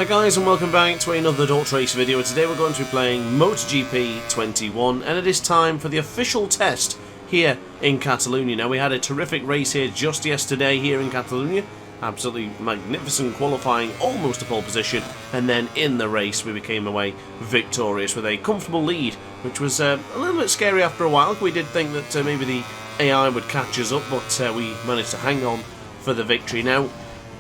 Hi guys, and welcome back to another DrAce video. Today we're going to be playing MotoGP 21, and it is time for the official test here in Catalonia. Now, we had a terrific race here just yesterday here in Catalonia. Absolutely magnificent qualifying, almost a pole position, and then in the race we became away victorious with a comfortable lead, which was a little bit scary after a while. We did think that maybe the AI would catch us up, but we managed to hang on for the victory. Now,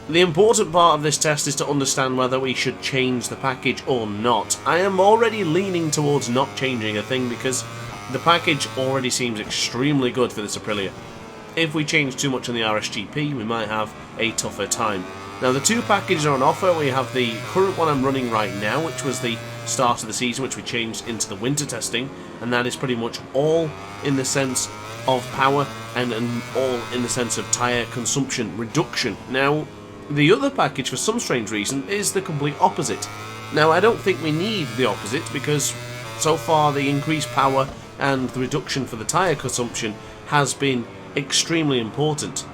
the important part of this test is to understand whether we should change the package or not. I am already leaning towards not changing a thing because the package already seems extremely good for this Aprilia. If we change too much on the RSGP, we might have a tougher time. Now, the two packages are on offer. We have the current one I'm running right now, which was the start of the season, which we changed into the winter testing, and that is pretty much all in the sense of power and all in the sense of tyre consumption reduction. Now, the other package, for some strange reason, is the complete opposite. Now, I don't think we need the opposite because so far the increased power and the reduction for the tyre consumption has been extremely important.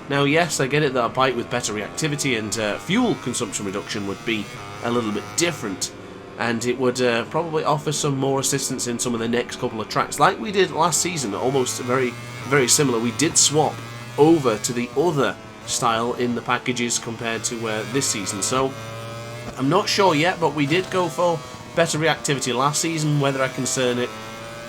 Now, yes, I get it that a bike with better reactivity and fuel consumption reduction would be a little bit different, and it would probably offer some more assistance in some of the next couple of tracks, like we did last season, almost very, very similar. We did swap over to the other style in the packages compared to this season, so I'm not sure yet, but we did go for better reactivity last season. Whether I can turn it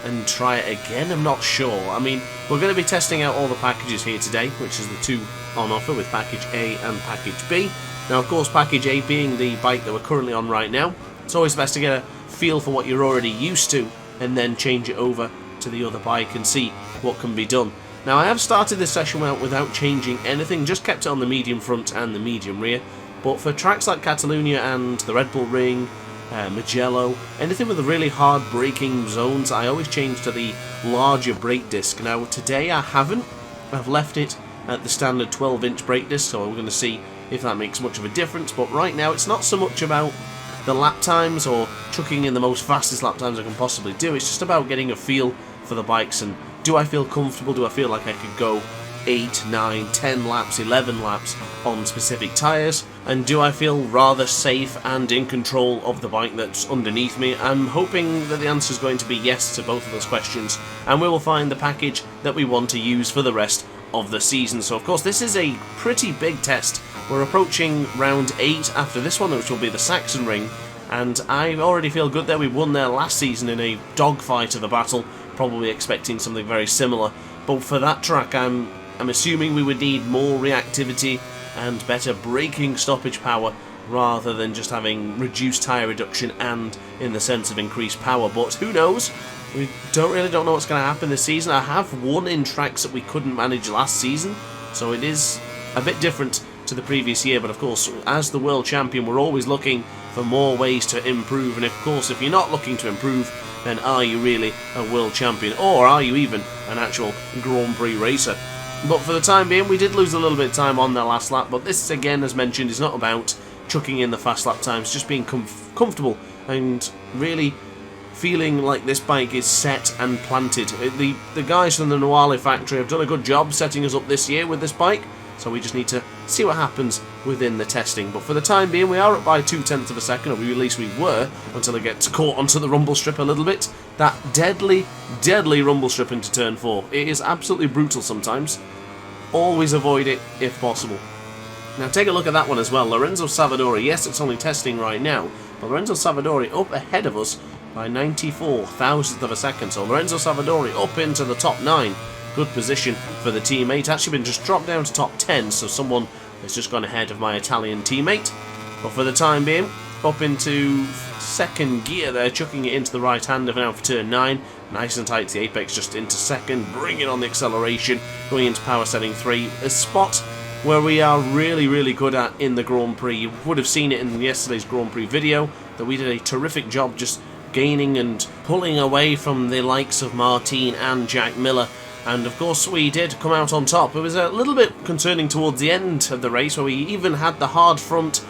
and try it again, I'm not sure. I mean, we're going to be testing out all the packages here today, which is the two on offer with package A and package B. Now, of course, package A being the bike that we're currently on right now, it's always best to get a feel for what you're already used to and then change it over to the other bike and see what can be done. Now, I have started this session out without changing anything, just kept it on the medium front and the medium rear, but for tracks like Catalonia and the Red Bull Ring, Mugello, anything with the really hard braking zones, I always change to the larger brake disc. Now, today I haven't. I've left it at the standard 12-inch brake disc, so we're going to see if that makes much of a difference, but right now it's not so much about the lap times or chucking in the most fastest lap times I can possibly do. It's just about getting a feel for the bikes and do I feel comfortable? Do I feel like I could go 8, 9, 10 laps, 11 laps on specific tyres? And do I feel rather safe and in control of the bike that's underneath me? I'm hoping that the answer is going to be yes to both of those questions, and we will find the package that we want to use for the rest of the season. So, of course, this is a pretty big test. We're approaching round 8 after this one, which will be the Saxon Ring, and I already feel good there. We won there last season in a dogfight of the battle, probably expecting something very similar. But for that track, I'm assuming we would need more reactivity and better braking stoppage power rather than just having reduced tyre reduction and in the sense of increased power. But who knows? We don't know what's going to happen this season. I have won in tracks that we couldn't manage last season, so it is a bit different to the previous year. But of course, as the world champion, we're always looking for more ways to improve, and of course, if you're not looking to improve, then are you really a world champion, or are you even an actual Grand Prix racer? But for the time being, we did lose a little bit of time on the last lap, but this, again, as mentioned, is not about chucking in the fast lap times, just being comfortable and really feeling like this bike is set and planted. The guys from the Noale factory have done a good job setting us up this year with this bike, so we just need to see what happens within the testing. But for the time being, we are up by 0.2 of a second, or at least we were, until it gets caught onto the rumble strip a little bit. That deadly, deadly rumble strip into turn 4. It is absolutely brutal sometimes. Always avoid it if possible. Now take a look at that one as well. Lorenzo Savadori, yes, it's only testing right now, but Lorenzo Savadori up ahead of us by 94,000th of a second. So Lorenzo Savadori up into the top 9. Good position for the teammate. Actually been just dropped down to top 10, so someone has just gone ahead of my Italian teammate. But for the time being, up into second gear there, chucking it into the right hander now for turn 9. Nice and tight to the apex, just into second, bringing on the acceleration, going into power setting 3. A spot where we are really, really good at in the Grand Prix. You would have seen it in yesterday's Grand Prix video, that we did a terrific job just gaining and pulling away from the likes of Martin and Jack Miller. And of course we did come out on top. It was a little bit concerning towards the end of the race where we even had the hard front,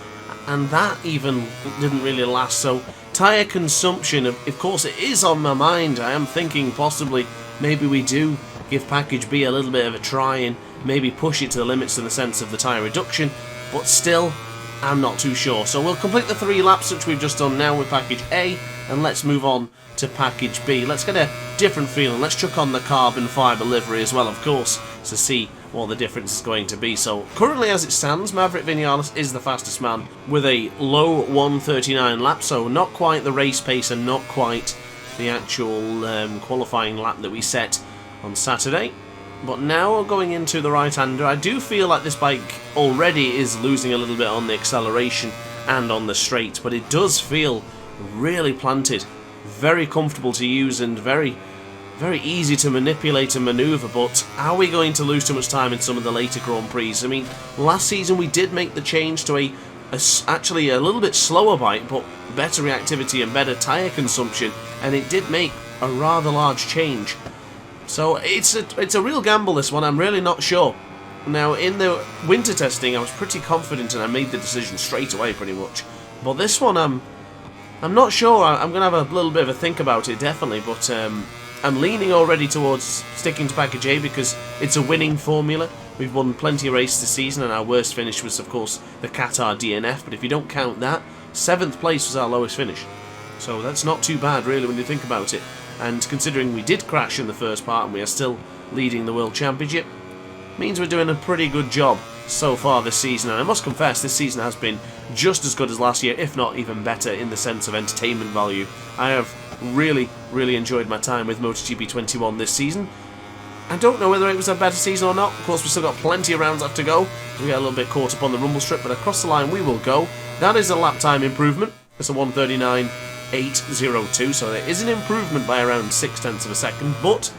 and that even didn't really last. So tyre consumption, of course it is on my mind. I am thinking possibly maybe we do give package B a little bit of a try and maybe push it to the limits in the sense of the tyre reduction, but still I'm not too sure. So we'll complete the 3 laps which we've just done now with package A, and let's move on to package B. Let's get a different feeling. Let's chuck on the carbon fibre livery as well, of course, to see what the difference is going to be. So currently as it stands, Maverick Vinales is the fastest man with a low 1:39 lap, so not quite the race pace and not quite the actual qualifying lap that we set on Saturday. But now going into the right-hander, I do feel like this bike already is losing a little bit on the acceleration and on the straight, but it does feel really planted, very comfortable to use and very easy to manipulate and manoeuvre. But are we going to lose too much time in some of the later Grand Prix? I mean, last season we did make the change to actually a little bit slower bike, but better reactivity and better tyre consumption, and it did make a rather large change. So it's a real gamble, this one. I'm really not sure. Now, in the winter testing, I was pretty confident and I made the decision straight away, pretty much. But this one, I'm not sure. I'm going to have a little bit of a think about it, definitely. But I'm leaning already towards sticking to package A because it's a winning formula. We've won plenty of races this season, and our worst finish was, of course, the Qatar DNF. But if you don't count that, 7th place was our lowest finish. So that's not too bad, really, when you think about it. And considering we did crash in the first part and we are still leading the World Championship, means we're doing a pretty good job so far this season. And I must confess, this season has been just as good as last year, if not even better in the sense of entertainment value. I have really enjoyed my time with MotoGP 21 this season. I don't know whether it was a better season or not. Of course, we've still got plenty of rounds left to go. We got a little bit caught up on the rumble strip, but across the line we will go. That is a lap time improvement. It's a 1:39.802, so there is an improvement by around 0.6 of a second, but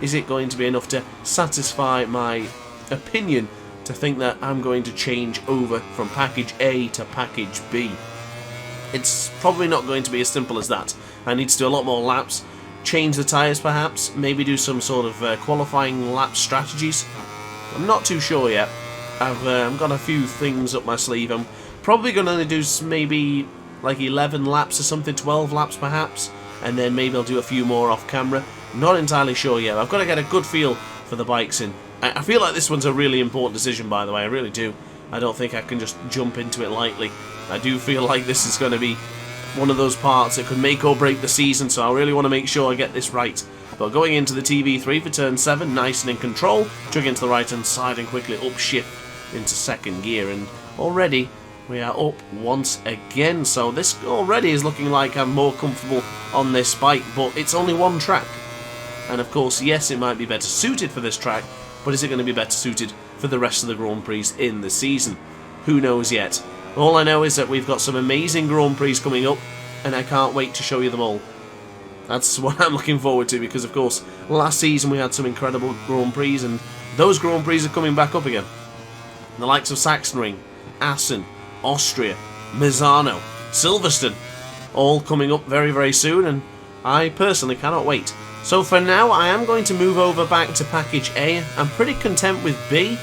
is it going to be enough to satisfy my opinion to think that I'm going to change over from package A to package B? It's probably not going to be as simple as that. I need to do a lot more laps, change the tyres perhaps, maybe do some sort of qualifying lap strategies. I'm not too sure yet. I've got a few things up my sleeve. I'm probably going to do maybe like 11 laps or something, 12 laps perhaps, and then maybe I'll do a few more off camera. Not entirely sure yet. I've got to get a good feel for the bikes in. I feel like this one's a really important decision, by the way. I really do. I don't think I can just jump into it lightly. I do feel like this is going to be one of those parts that could make or break the season, so I really want to make sure I get this right. But going into the TV3 for turn 7, nice and in control, chugging into the right hand side and quickly upshift into second gear, and already we are up once again. So this already is looking like I'm more comfortable on this bike, but it's only one track. And of course, yes, it might be better suited for this track, but is it going to be better suited for the rest of the Grand Prix in the season? Who knows yet? All I know is that we've got some amazing Grand Prix coming up, and I can't wait to show you them all. That's what I'm looking forward to, because of course, last season we had some incredible Grand Prix, and those Grand Prix are coming back up again. The likes of Sachsenring, Assen, Austria, Misano, Silverstone, all coming up very soon, and I personally cannot wait. So for now, I am going to move over back to package A. I'm pretty content with B,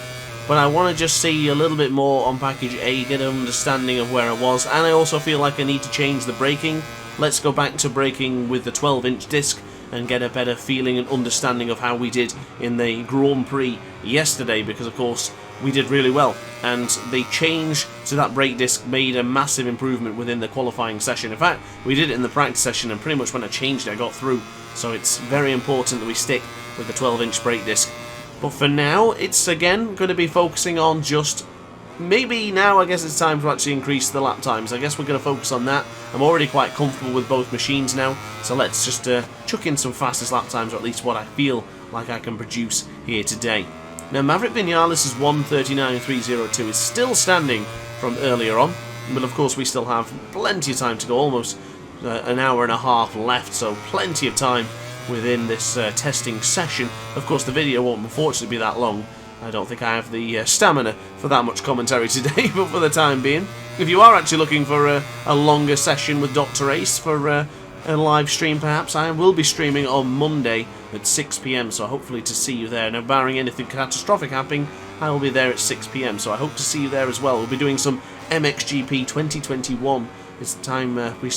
but I want to just see a little bit more on package A, get an understanding of where I was, and I also feel like I need to change the braking. Let's go back to braking with the 12-inch disc and get a better feeling and understanding of how we did in the Grand Prix yesterday, because of course we did really well, and the change to that brake disc made a massive improvement within the qualifying session. In fact, we did it in the practice session, and pretty much when I changed it I got through, so it's very important that we stick with the 12-inch brake disc. But for now, it's again going to be focusing on just, maybe now I guess it's time to actually increase the lap times. I guess we're going to focus on that. I'm already quite comfortable with both machines now, so let's just chuck in some fastest lap times, or at least what I feel like I can produce here today. Now, Maverick Vinales' 1:39.302 is still standing from earlier on, but of course we still have plenty of time to go, almost an hour and a half left, so plenty of time within this testing session. Of course, the video won't unfortunately be that long. I don't think I have the stamina for that much commentary today, but for the time being, if you are actually looking for a longer session with DrAce for a live stream perhaps, I will be streaming on Monday at 6 PM, so hopefully to see you there. Now, barring anything catastrophic happening, I will be there at 6 PM, so I hope to see you there as well. We'll be doing some MXGP 2021. It's time we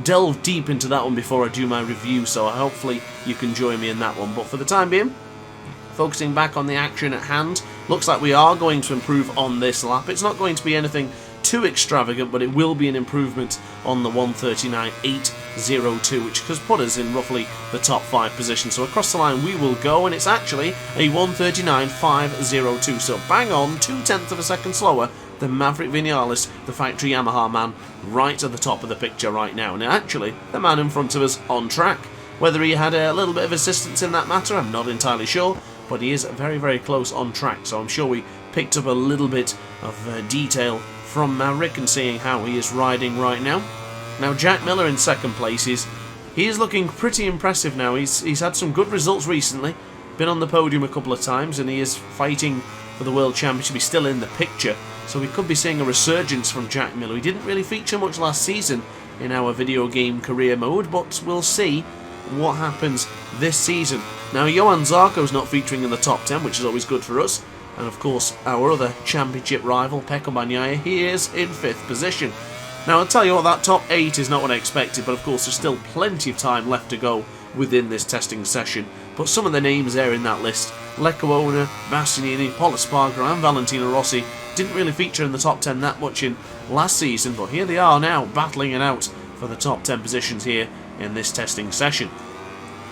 delve deep into that one before I do my review, so hopefully you can join me in that one. But for the time being, focusing back on the action at hand, looks like we are going to improve on this lap. It's not going to be anything too extravagant, but it will be an improvement on the 139.802, which has put us in roughly the top 5 position. So across the line we will go, and it's actually a 139.502, so bang on 0.2 of a second slower than Maverick Vinales, the factory Yamaha man, right at the top of the picture right now. And actually, the man in front of us on track. Whether he had a little bit of assistance in that matter, I'm not entirely sure, but he is very, very close on track, so I'm sure we picked up a little bit of detail from Maverick and seeing how he is riding right now. Now, Jack Miller in second place, he is looking pretty impressive now. He's had some good results recently, been on the podium a couple of times, and he is fighting for the World Championship. He's still in the picture, so we could be seeing a resurgence from Jack Miller. He didn't really feature much last season in our video game career mode, but we'll see what happens this season. Now, Johan Zarco's not featuring in the top 10, which is always good for us. And of course, our other championship rival, Pecco Bagnaia, he is in 5th position. Now, I'll tell you what, that top 8 is not what I expected, but of course there's still plenty of time left to go within this testing session. But some of the names there in that list, Leccoona, Bastianini, Paul Espargaro and Valentino Rossi, didn't really feature in the top 10 that much in last season, but here they are now, battling it out for the top 10 positions here in this testing session.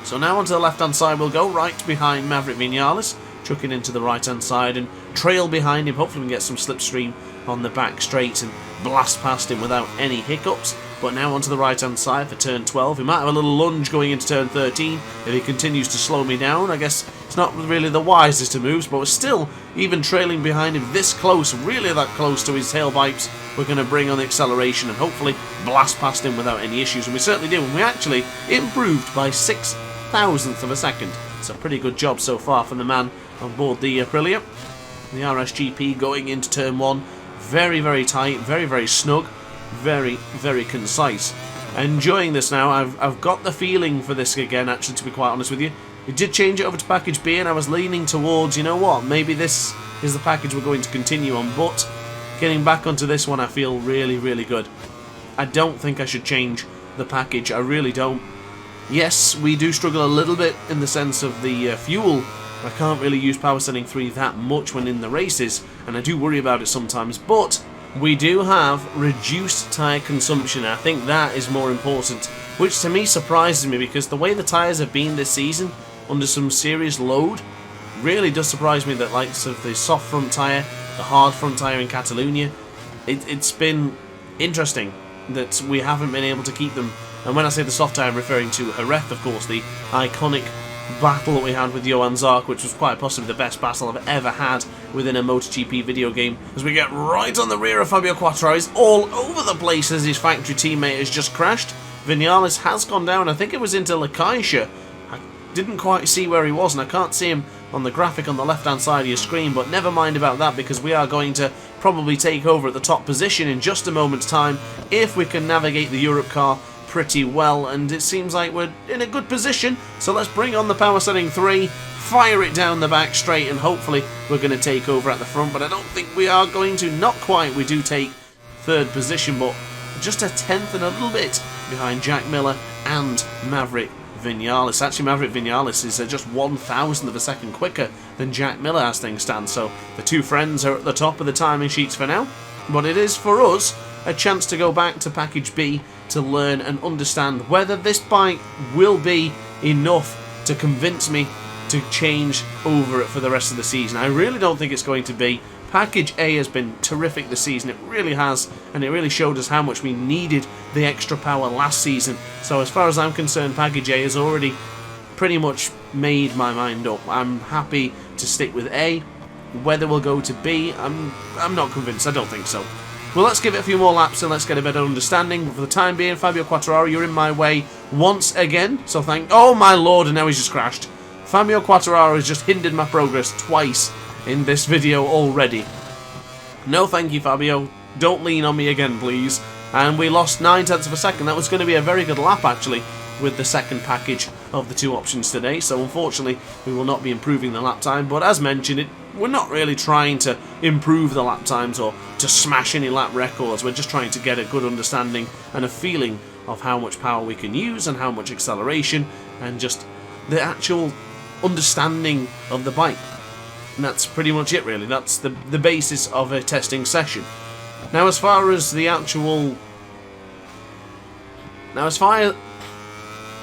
So now onto the left-hand side we'll go, right behind Maverick Vinales, chucking into the right-hand side and trail behind him. Hopefully we can get some slipstream on the back straight and blast past him without any hiccups. But now onto the right-hand side for turn 12. He might have a little lunge going into turn 13 if he continues to slow me down. I guess it's not really the wisest of moves, but we're still even trailing behind him this close, really that close to his tailpipes. We're going to bring on the acceleration and hopefully blast past him without any issues. And we certainly do, and we actually improved by 0.006 of a second. It's a pretty good job so far from the man on board the Aprilia. The RSGP going into turn 1. Very, very tight, very, very snug. Very, very concise. Enjoying this now. I've got the feeling for this again, actually, to be quite honest with you. We did change it over to package B, and I was leaning towards, you know what, maybe this is the package we're going to continue on, but getting back onto this one I feel really, really good. I don't think I should change the package, I really don't. Yes, we do struggle a little bit in the sense of the fuel. I can't really use power setting 3 that much when in the races, and I do worry about it sometimes, but we do have reduced tyre consumption. I think that is more important, which to me surprises me because the way the tyres have been this season, under some serious load, really does surprise me that likes of the soft front tyre, the hard front tyre in Catalonia, it's been interesting that we haven't been able to keep them. And when I say the soft tyre, I'm referring to Jerez, of course, the iconic battle that we had with Johan Zarco, which was quite possibly the best battle I've ever had within a MotoGP video game. As we get right on the rear of Fabio Quartararo, he's all over the place as his factory teammate has just crashed. Vinales has gone down, I think it was into Lacaisha. I didn't quite see where he was, and I can't see him on the graphic on the left-hand side of your screen, but never mind about that because we are going to probably take over at the top position in just a moment's time if we can navigate the Europe car pretty well, and it seems like we're in a good position, so let's bring on the power setting 3, fire it down the back straight, and hopefully we're going to take over at the front, but I don't think we are going to. Not quite. We do take 3rd position, but just a 10th and a little bit behind Jack Miller and Maverick Vinales. Actually, Maverick Vinales is just 1,000th of a second quicker than Jack Miller as things stand, so the two friends are at the top of the timing sheets for now, but it is for us a chance to go back to package B to learn and understand whether this bike will be enough to convince me to change over it for the rest of the season. I really don't think it's going to be. Package A has been terrific this season, it really has, and it really showed us how much we needed the extra power last season. So as far as I'm concerned, Package A has already pretty much made my mind up. I'm happy to stick with A. Whether we'll go to B, I'm not convinced, I don't think so. Well, let's give it a few more laps and let's get a better understanding. But for the time being, Fabio Quartararo, you're in my way once again. So oh my lord, and now he's just crashed. Fabio Quartararo has just hindered my progress twice in this video already. No thank you, Fabio. Don't lean on me again, please. And we lost 0.9 of a second. That was going to be a very good lap, actually, with the second package of the two options today. So unfortunately, we will not be improving the lap time. But as mentioned, we're not really trying to improve the lap times or to smash any lap records. We're just trying to get a good understanding and a feeling of how much power we can use and how much acceleration and just the actual understanding of the bike. And that's pretty much it, really. That's the basis of a testing session. Now as far as the actual... Now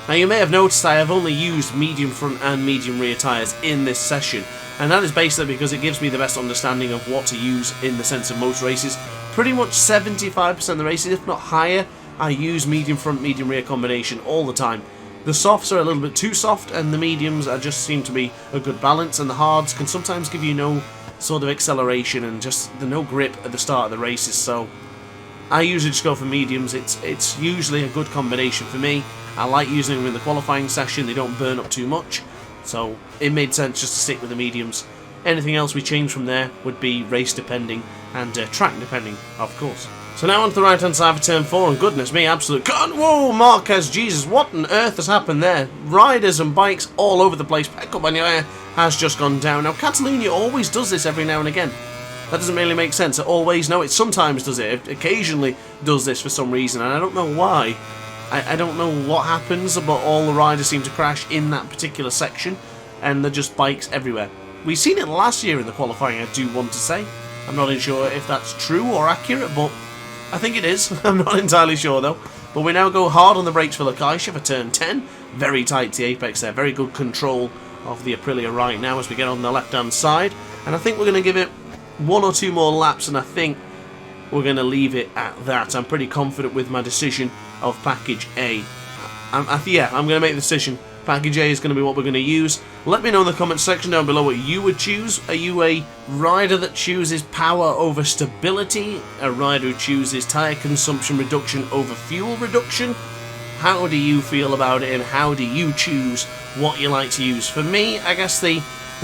you may have noticed I have only used medium front and medium rear tyres in this session, and that is basically because it gives me the best understanding of what to use in the sense of motor races. Pretty much 75% of the races, if not higher, I use medium front, medium rear combination all the time. The softs are a little bit too soft, and the mediums just seem to be a good balance, and the hards can sometimes give you no sort of acceleration and just no grip at the start of the races, so I usually just go for mediums. It's usually a good combination for me. I like using them in the qualifying session, they don't burn up too much, so it made sense just to stick with the mediums. Anything else we change from there would be race depending and track depending, of course. So now onto the right hand side for turn 4, and goodness me, absolute God, whoa, Marquez, Jesus, what on earth has happened there? Riders and bikes all over the place. Pecco Bagnaia has just gone down. Now Catalunya always does this every now and again. That doesn't really make sense. It always, no, it sometimes does it. It occasionally does this for some reason, and I don't know why. I don't know what happens, but all the riders seem to crash in that particular section, and they're just bikes everywhere. We've seen it last year in the qualifying, I do want to say. I'm not sure if that's true or accurate, but I think it is. I'm not entirely sure though. But we now go hard on the brakes for Lukaisha for turn 10. Very tight to the apex there. Very good control of the Aprilia right now as we get on the left hand side. And I think we're going to give it 1 or 2 more laps, and I think we're going to leave it at that. I'm pretty confident with my decision of package A. Yeah, I'm going to make the decision. Package A is going to be what we're going to use. Let me know in the comment section down below what you would choose. Are you a rider that chooses power over stability? A rider who chooses tyre consumption reduction over fuel reduction? How do you feel about it, and how do you choose what you like to use? For me, I guess the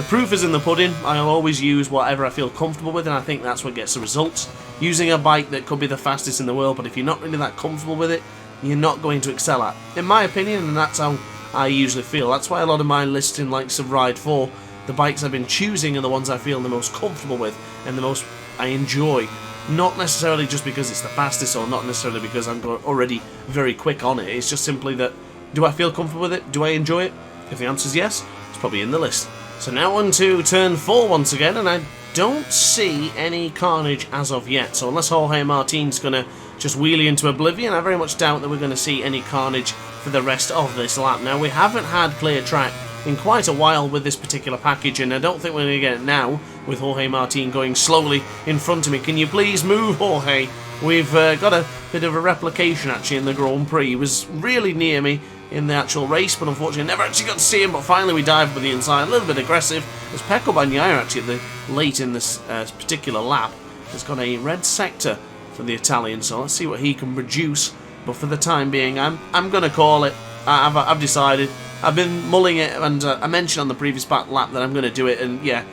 proof is in the pudding. I'll always use whatever I feel comfortable with, and I think that's what gets the results. Using a bike that could be the fastest in the world, but if you're not really that comfortable with it, you're not going to excel at. In my opinion, and that's how I usually feel. That's why a lot of my listing likes of Ride 4, the bikes I've been choosing are the ones I feel the most comfortable with and the most I enjoy. Not necessarily just because it's the fastest, or not necessarily because I'm already very quick on it. It's just simply that, do I feel comfortable with it? Do I enjoy it? If the answer is yes, it's probably in the list. So now on to turn 4 once again, and I don't see any carnage as of yet. So unless Jorge Martin's going to just wheelie into oblivion, I very much doubt that we're going to see any carnage for the rest of this lap. Now, we haven't had clear track in quite a while with this particular package, and I don't think we're going to get it now with Jorge Martin going slowly in front of me. Can you please move, Jorge? We've got a bit of a replication actually in the Grand Prix. He was really near me in the actual race, but unfortunately never actually got to see him. But finally we dived with the inside, a little bit aggressive, as Pecco Bagnaia actually late in this particular lap has got a red sector for the Italian, so let's see what he can produce. But for the time being, I'm going to call it. I've decided. I've been mulling it, and I mentioned on the previous lap that I'm going to do it, and yeah,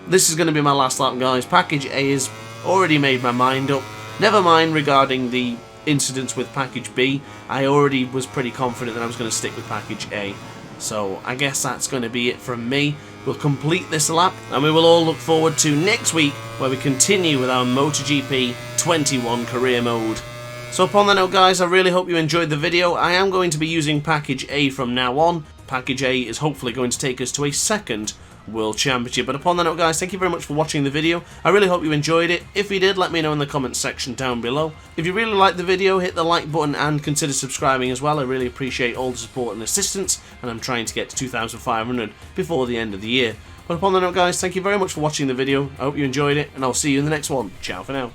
this is going to be my last lap, guys. Package A has already made my mind up. Never mind regarding the incidents with Package B. I already was pretty confident that I was going to stick with Package A. So I guess that's going to be it from me. We'll complete this lap, and we will all look forward to next week, where we continue with our MotoGP 21 career mode. So upon that note, guys, I really hope you enjoyed the video. I am going to be using Package A from now on. Package A is hopefully going to take us to a second World Championship. But upon that note, guys, thank you very much for watching the video. I really hope you enjoyed it. If you did, let me know in the comments section down below. If you really liked the video, hit the like button and consider subscribing as well. I really appreciate all the support and assistance, and I'm trying to get to 2,500 before the end of the year. But upon that note, guys, thank you very much for watching the video. I hope you enjoyed it, and I'll see you in the next one. Ciao for now.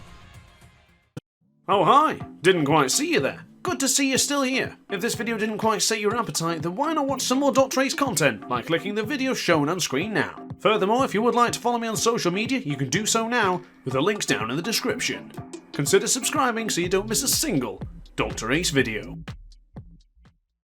Oh hi, didn't quite see you there. Good to see you're still here. If this video didn't quite set your appetite, then why not watch some more DrAce content by clicking the video shown on screen now. Furthermore, if you would like to follow me on social media, you can do so now with the links down in the description. Consider subscribing so you don't miss a single DrAce video.